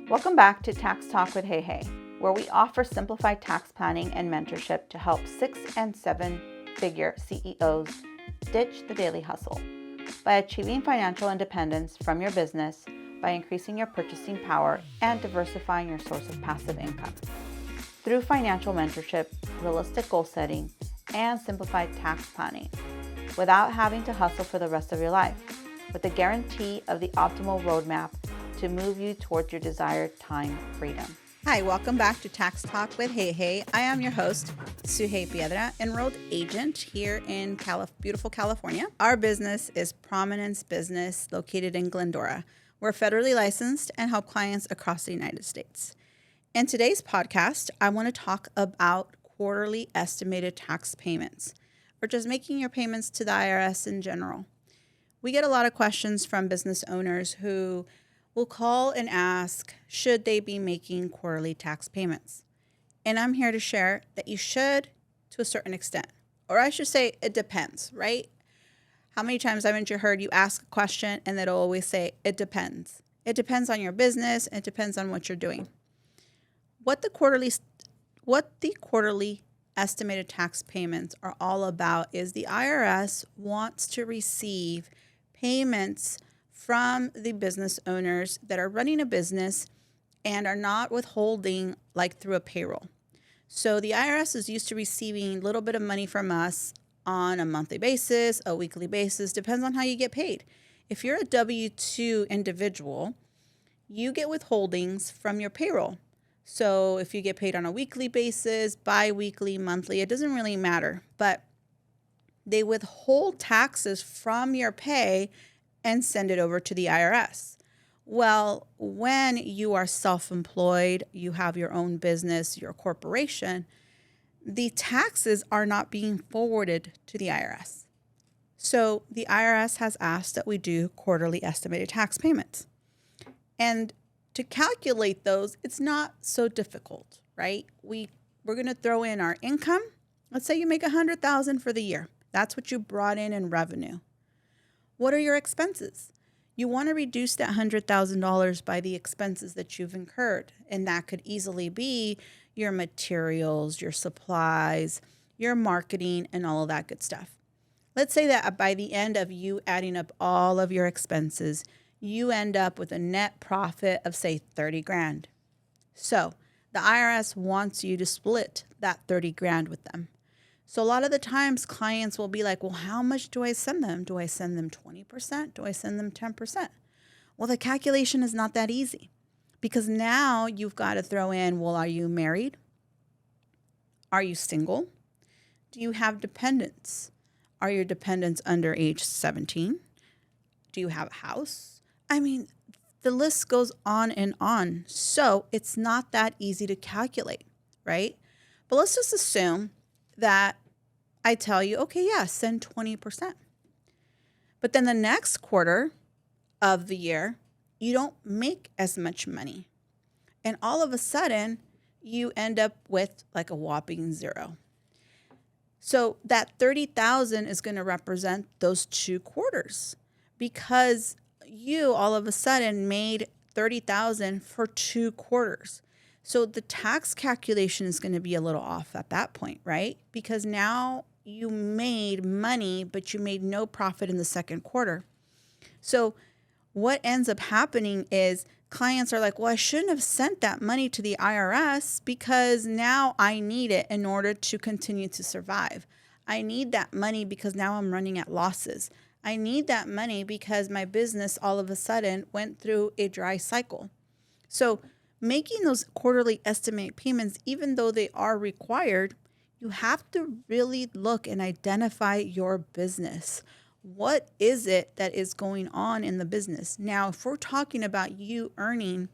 Welcome back to Tax Talk with Hey Hey, where we offer simplified tax planning and mentorship to help 6 and 7-figure CEOs ditch the daily hustle by achieving financial independence from your business by increasing your purchasing power and diversifying your source of passive income. Through financial mentorship, realistic goal setting, and simplified tax planning, without having to hustle for the rest of your life, with the guarantee of the optimal roadmap to move you towards your desired time freedom. Hi, welcome back to Tax Talk with Hey Hey. I am your host, Suhey Piedra, enrolled agent here in beautiful California. Our business is Prominence Business, located in Glendora. We're federally licensed and help clients across the United States. In today's podcast, I want to talk about quarterly estimated tax payments, or just making your payments to the IRS in general. We get a lot of questions from business owners who will call and ask, should they be making quarterly tax payments? And I'm here to share that you should to a certain extent. Or I should say it depends, right? How many times haven't you heard you ask a question and they'll always say, it depends. It depends on your business. It depends on what you're doing. What the quarterly estimated tax payments are all about is the IRS wants to receive payments from the business owners that are running a business and are not withholding like through a payroll. So the IRS is used to receiving a little bit of money from us on a monthly basis, a weekly basis, depends on how you get paid. If you're a W-2 individual, you get withholdings from your payroll. So if you get paid on a weekly basis, bi-weekly, monthly, it doesn't really matter. But they withhold taxes from your pay and send it over to the IRS. Well, when you are self-employed, you have your own business, your corporation, the taxes are not being forwarded to the IRS. So the IRS has asked that we do quarterly estimated tax payments. And to calculate those, it's not so difficult, right? We're going to throw in our income. Let's say you make $100,000 for the year. That's what you brought in revenue. What are your expenses? You want to reduce that $100,000 by the expenses that you've incurred. And that could easily be your materials, your supplies, your marketing, and all of that good stuff. Let's say that by the end of you adding up all of your expenses, you end up with a net profit of, say, $30,000. So the IRS wants you to split that $30,000 with them. So a lot of the times clients will be like, well, how much do I send them? Do I send them 20%? Do I send them 10%? Well, the calculation is not that easy because now you've got to throw in, well, are you married? Are you single? Do you have dependents? Are your dependents under age 17? Do you have a house? I mean, the list goes on and on. So it's not that easy to calculate, right? But let's just assume that I tell you, okay, yeah, send 20%. But then the next quarter of the year, you don't make as much money. And all of a sudden, you end up with like a whopping zero. So that 30,000 is going to represent those 2 quarters because you all of a sudden made 30,000 for 2 quarters. So the tax calculation is going to be a little off at that point, right? Because now you made money, but you made no profit in the second quarter. So what ends up happening is clients are like, well, I shouldn't have sent that money to the IRS because now I need it in order to continue to survive. I need that money because now I'm running at losses. I need that money because my business all of a sudden went through a dry cycle. So making those quarterly estimate payments, even though they are required, you have to really look and identify your business. What is it that is going on in the business? Now, if we're talking about you earning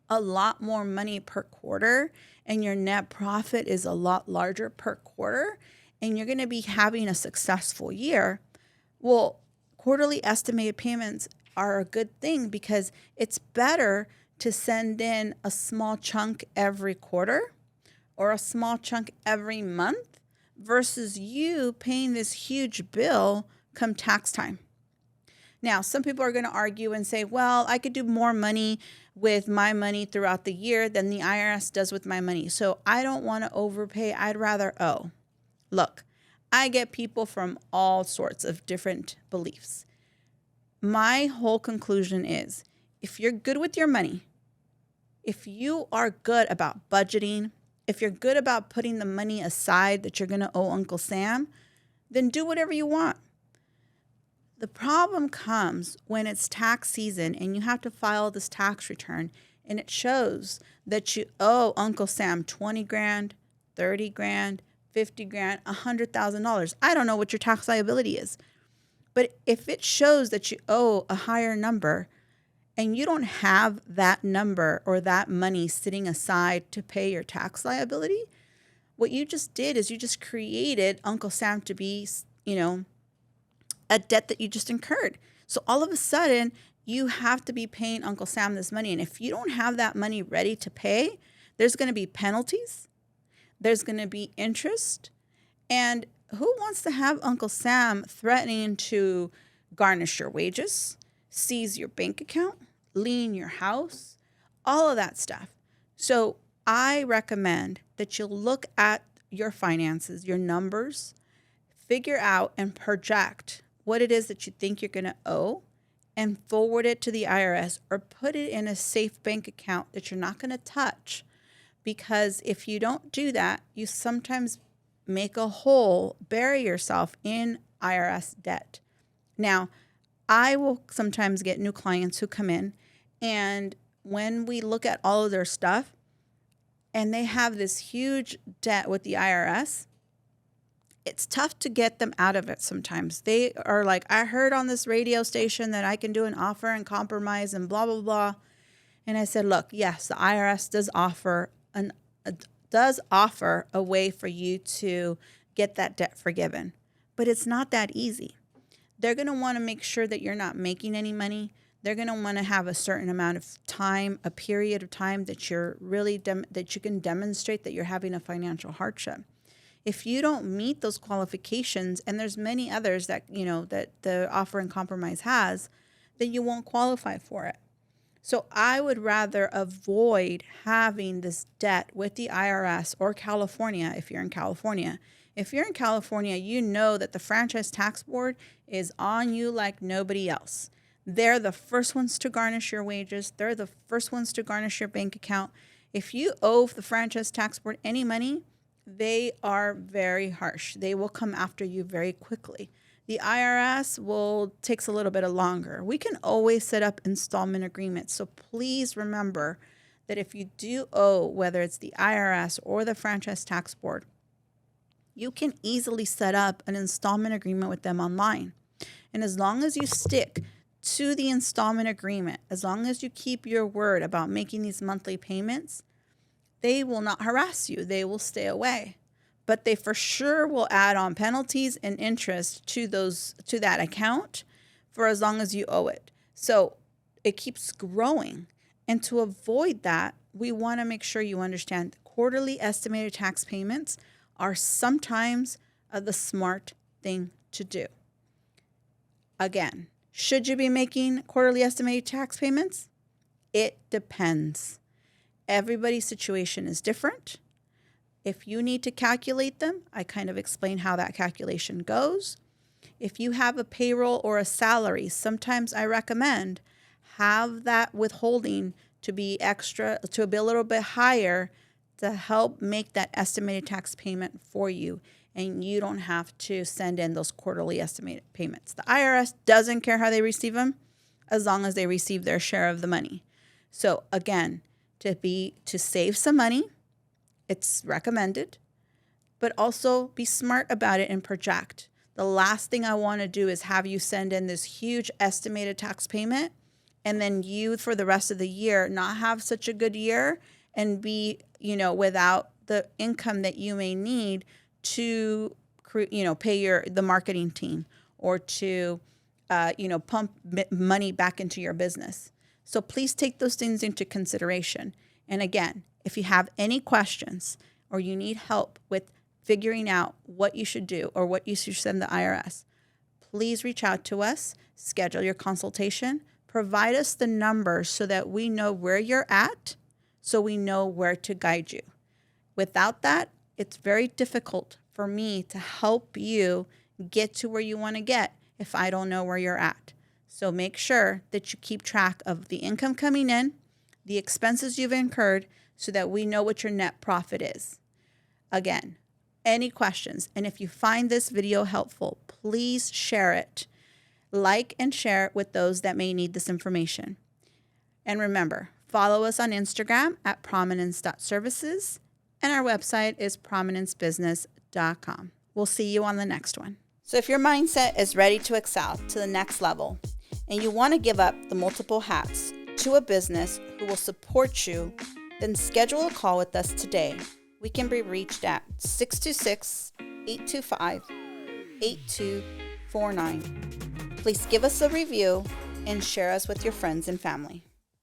a lot more money per quarter and your net profit is a lot larger per quarter and you're going to be having a successful year, well, quarterly estimated payments are a good thing because it's better to send in a small chunk every quarter or a small chunk every month versus you paying this huge bill come tax time. Now, some people are going to argue and say, well, I could do more money with my money throughout the year than the IRS does with my money. So I don't want to overpay. I'd rather owe. Look, I get people from all sorts of different beliefs. My whole conclusion is if you're good with your money, if you are good about budgeting, if you're good about putting the money aside that you're going to owe Uncle Sam, then do whatever you want. The problem comes when it's tax season and you have to file this tax return and it shows that you owe Uncle Sam 20 grand, 30 grand, 50 grand, $100,000. I don't know what your tax liability is. But if it shows that you owe a higher number and you don't have that number or that money sitting aside to pay your tax liability, what you just did is you just created Uncle Sam to be, a debt that you just incurred. So all of a sudden, you have to be paying Uncle Sam this money. And if you don't have that money ready to pay, there's going to be penalties. There's going to be interest. And who wants to have Uncle Sam threatening to garnish your wages, seize your bank account, lien your house, all of that stuff? So I recommend that you look at your finances, your numbers, figure out and project what it is that you think you're going to owe and forward it to the IRS or put it in a safe bank account that you're not going to touch. Because if you don't do that, you sometimes make a hole, bury yourself in IRS debt. Now, I will sometimes get new clients who come in, and when we look at all of their stuff and they have this huge debt with the IRS, it's tough to get them out of it sometimes. They are like, I heard on this radio station that I can do an offer and compromise and blah, blah, blah. And I said, look, yes, the IRS does offer a way for you to get that debt forgiven, but it's not that easy. They're going to want to make sure that you're not making any money. They're going to want to have a certain amount of time, a period of time that you're really that you can demonstrate that you're having a financial hardship. If you don't meet those qualifications, and there's many others that that the offer and compromise has, then you won't qualify for it. So I would rather avoid having this debt with the IRS or California if you're in California. If you're in California, you know that the Franchise Tax Board is on you like nobody else. They're the first ones to garnish your wages. They're the first ones to garnish your bank account. If you owe the Franchise Tax Board any money, they are very harsh. They will come after you very quickly. The IRS takes a little bit longer. We can always set up installment agreements. So please remember that if you do owe, whether it's the IRS or the Franchise Tax Board, you can easily set up an installment agreement with them online. And as long as you stick to the installment agreement, as long as you keep your word about making these monthly payments, they will not harass you. They will stay away. But they for sure will add on penalties and interest to that account for as long as you owe it. So it keeps growing. And to avoid that, we want to make sure you understand quarterly estimated tax payments are sometimes the smart thing to do. Again, should you be making quarterly estimated tax payments? It depends. Everybody's situation is different. If you need to calculate them, I kind of explain how that calculation goes. If you have a payroll or a salary, sometimes I recommend have that withholding to be extra, to be a little bit higher to help make that estimated tax payment for you. And you don't have to send in those quarterly estimated payments. The IRS doesn't care how they receive them as long as they receive their share of the money. So again, to save some money, it's recommended, but also be smart about it and project. The last thing I want to do is have you send in this huge estimated tax payment and then you for the rest of the year not have such a good year and be, without the income that you may need to, pay the marketing team or to, pump money back into your business. So please take those things into consideration. And again, if you have any questions or you need help with figuring out what you should do or what you should send the IRS, please reach out to us, schedule your consultation, provide us the numbers so that we know where you're at, so we know where to guide you. Without that, it's very difficult for me to help you get to where you want to get if I don't know where you're at. So make sure that you keep track of the income coming in, the expenses you've incurred, so that we know what your net profit is. Again, any questions? And if you find this video helpful, please share it. Like and share it with those that may need this information. And remember, follow us on Instagram at prominence.services, and our website is prominencebusiness.com. We'll see you on the next one. So if your mindset is ready to excel to the next level, and you want to give up the multiple hats to a business who will support you, then schedule a call with us today. We can be reached at 626-825-8249. Please give us a review and share us with your friends and family.